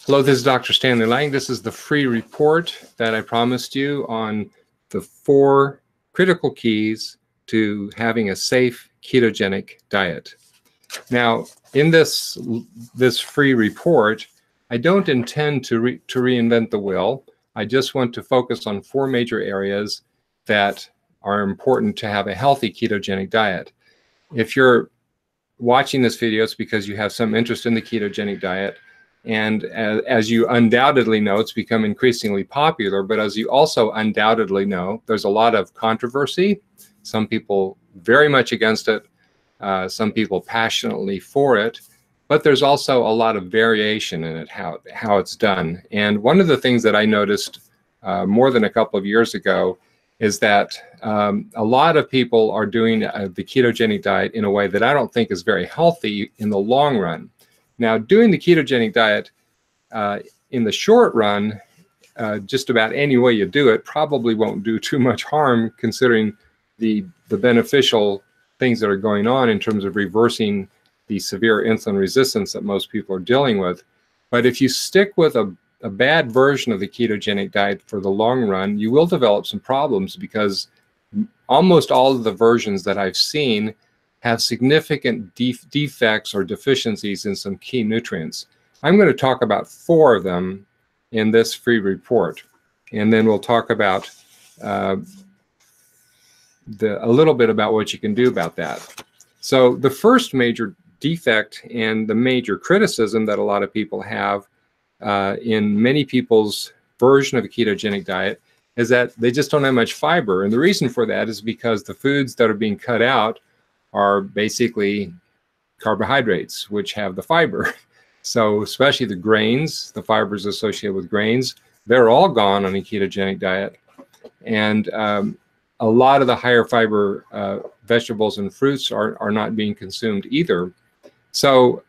Hello, this is Dr. Stanley Lang. This is the free report that I promised you on the 4 critical keys to having a safe ketogenic diet. Now, in this free report, I don't intend to reinvent the wheel. I just want to focus on 4 major areas that are important to have a healthy ketogenic diet. If you're watching this video, it's because you have some interest in the ketogenic diet. And as you undoubtedly know, it's become increasingly popular, but as you also undoubtedly know, there's a lot of controversy. Some people very much against it, some people passionately for it, but there's also a lot of variation in it, how it's done. And one of the things that I noticed more than a couple of years ago is that a lot of people are doing the ketogenic diet in a way that I don't think is very healthy in the long run. Now, doing the ketogenic diet in the short run, just about any way you do it, probably won't do too much harm considering the beneficial things that are going on in terms of reversing the severe insulin resistance that most people are dealing with. But if you stick with a bad version of the ketogenic diet for the long run, you will develop some problems because almost all of the versions that I've seen have significant defects or deficiencies in some key nutrients. I'm going to talk about 4 of them in this free report, and then we'll talk about a little bit about what you can do about that. So the first major defect and the major criticism that a lot of people have in many people's version of a ketogenic diet is that they just don't have much fiber. And the reason for that is because the foods that are being cut out are basically carbohydrates, which have the fiber. So especially the grains, the fibers associated with grains, they're all gone on a ketogenic diet. And a lot of the higher fiber vegetables and fruits are not being consumed either. So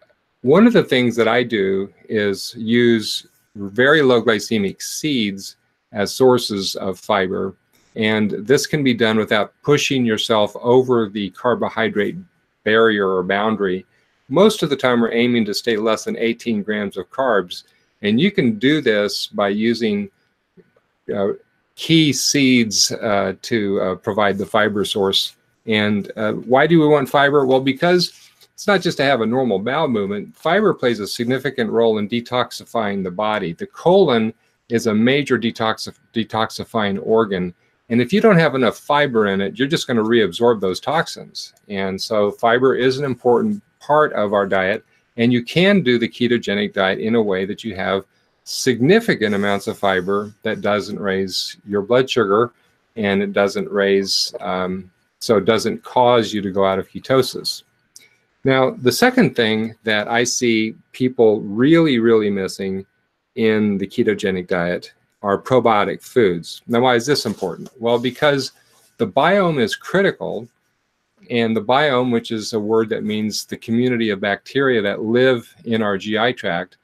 one of the things that I do is use very low glycemic seeds as sources of fiber. And this can be done without pushing yourself over the carbohydrate barrier or boundary. Most of the time, we're aiming to stay less than 18 grams of carbs. And you can do this by using key seeds to provide the fiber source. And why do we want fiber? Well, because it's not just to have a normal bowel movement. Fiber plays a significant role in detoxifying the body. The colon is a major detoxifying organ. And if you don't have enough fiber in it, you're just going to reabsorb those toxins. And so fiber is an important part of our diet. And you can do the ketogenic diet in a way that you have significant amounts of fiber that doesn't raise your blood sugar, and it doesn't raise, so it doesn't cause you to go out of ketosis. Now, the second thing that I see people really missing in the ketogenic diet are probiotic foods. Now, why is this important? Well, because the biome is critical, and the biome, which is a word that means the community of bacteria that live in our GI tract,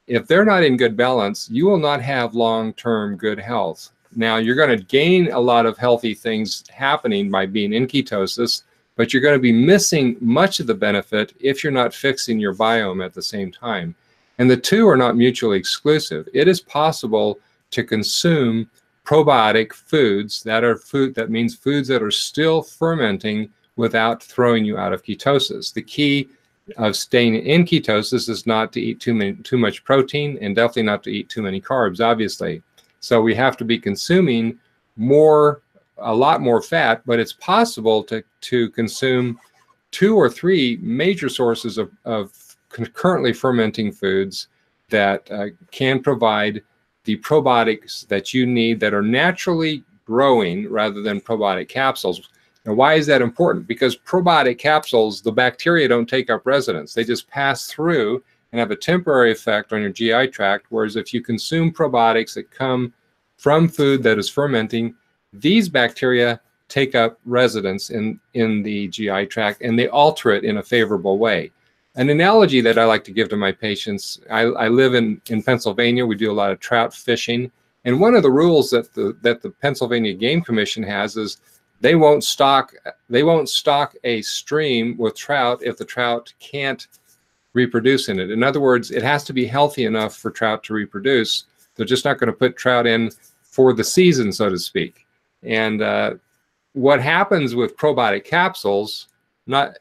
if they're not in good balance, you will not have long-term good health. Now, you're going to gain a lot of healthy things happening by being in ketosis, but you're going to be missing much of the benefit if you're not fixing your biome at the same time. And the two are not mutually exclusive. It is possible to consume probiotic foods that means foods that are still fermenting without throwing you out of ketosis. The key of staying in ketosis is not to eat too much protein, and definitely not to eat too many carbs, obviously. So we have to be consuming a lot more fat, but it's possible to consume 2 or 3 major sources of currently fermenting foods that can provide the probiotics that you need that are naturally growing rather than probiotic capsules. Now, why is that important? Because probiotic capsules, the bacteria don't take up residence. They just pass through and have a temporary effect on your GI tract, whereas if you consume probiotics that come from food that is fermenting, these bacteria take up residence in the GI tract, and they alter it in a favorable way. An analogy that I like to give to my patients, I live in Pennsylvania. We do a lot of trout fishing. And one of the rules that the Pennsylvania Game Commission has is they won't stock a stream with trout if the trout can't reproduce in it. In other words, it has to be healthy enough for trout to reproduce. They're just not going to put trout in for the season, so to speak. And what happens with probiotic capsules, not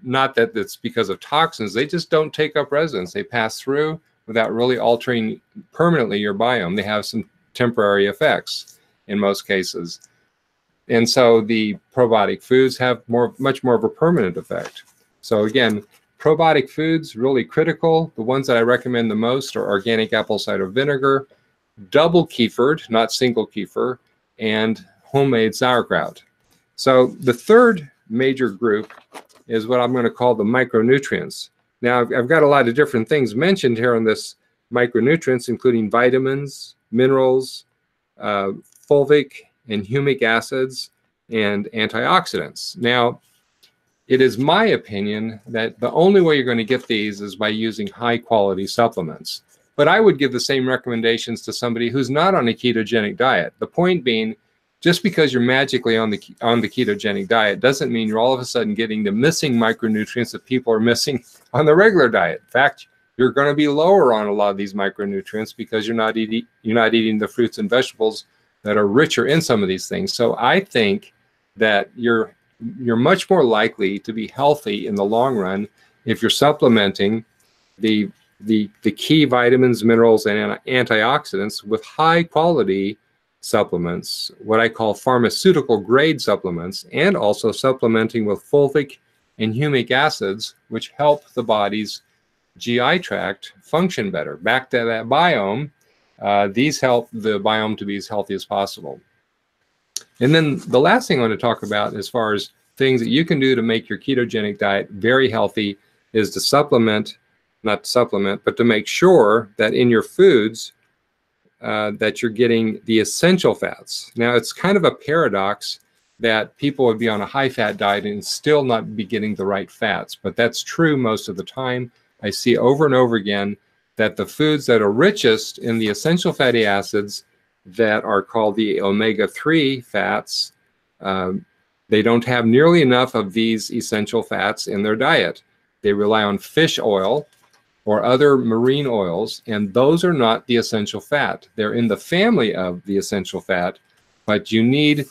that it's because of toxins, they just don't take up residence. They pass through without really altering permanently your biome. They have some temporary effects in most cases. And so the probiotic foods have much more of a permanent effect. So again, probiotic foods, really critical. The ones that I recommend the most are organic apple cider vinegar, double kefir, not single kefir, and homemade sauerkraut. So the third major group is what I'm going to call the micronutrients. Now, I've got a lot of different things mentioned here on this micronutrients, including vitamins, minerals, fulvic and humic acids, and antioxidants. Now, it is my opinion that the only way you're going to get these is by using high-quality supplements. But I would give the same recommendations to somebody who's not on a ketogenic diet. The point being, just because you're magically on the ketogenic diet doesn't mean you're all of a sudden getting the missing micronutrients that people are missing on the regular diet. In fact, you're going to be lower on a lot of these micronutrients because you're not eating the fruits and vegetables that are richer in some of these things. So I think that you're much more likely to be healthy in the long run if you're supplementing the key vitamins, minerals, and antioxidants with high quality supplements, what I call pharmaceutical grade supplements, and also supplementing with fulvic and humic acids, which help the body's GI tract function better. Back to that biome, these help the biome to be as healthy as possible. And then the last thing I want to talk about as far as things that you can do to make your ketogenic diet very healthy is to supplement, not to supplement, but to make sure that in your foods that you're getting the essential fats. Now, it's kind of a paradox that people would be on a high-fat diet and still not be getting the right fats, but that's true most of the time. I see over and over again that the foods that are richest in the essential fatty acids that are called the omega-3 fats, they don't have nearly enough of these essential fats in their diet. They rely on fish oil or other marine oils, and those are not the essential fat. They're in the family of the essential fat, but you need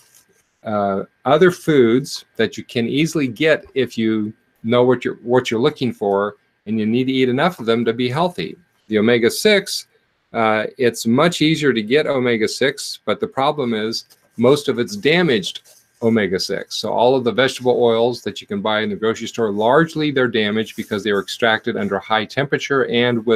other foods that you can easily get if you know what you're looking for, and you need to eat enough of them to be healthy. The omega-6, it's much easier to get omega-6, but the problem is most of it's damaged omega-6. So all of the vegetable oils that you can buy in the grocery store, largely they're damaged because they were extracted under high temperature and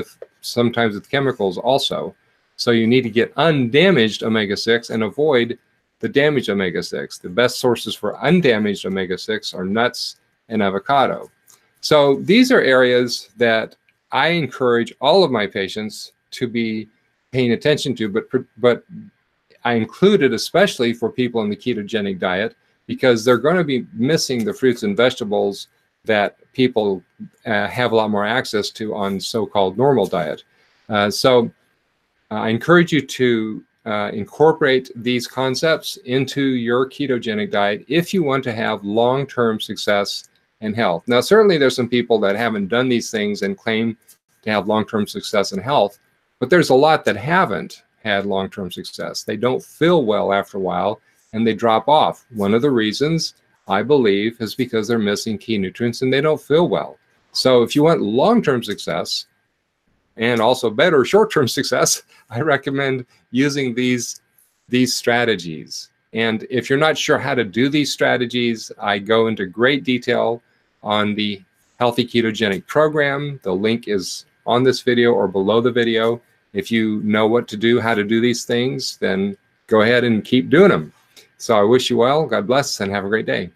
sometimes with chemicals also. So you need to get undamaged omega-6 and avoid the damaged omega-6. The best sources for undamaged omega-6 are nuts and avocado. So these are areas that I encourage all of my patients to be paying attention to, but I include it especially for people on the ketogenic diet because they're going to be missing the fruits and vegetables that people have a lot more access to on so-called normal diet. So I encourage you to incorporate these concepts into your ketogenic diet if you want to have long-term success and health. Now, certainly there's some people that haven't done these things and claim to have long-term success and health, but there's a lot that haven't had long-term success. They don't feel well after a while and they drop off. One of the reasons, I believe, is because they're missing key nutrients and they don't feel well. So if you want long-term success and also better short-term success, I recommend using these strategies. And if you're not sure how to do these strategies, I go into great detail on the Healthy Ketogenic program. The link is on this video or below the video. If you know what to do, how to do these things, then go ahead and keep doing them. So I wish you well, God bless, and have a great day.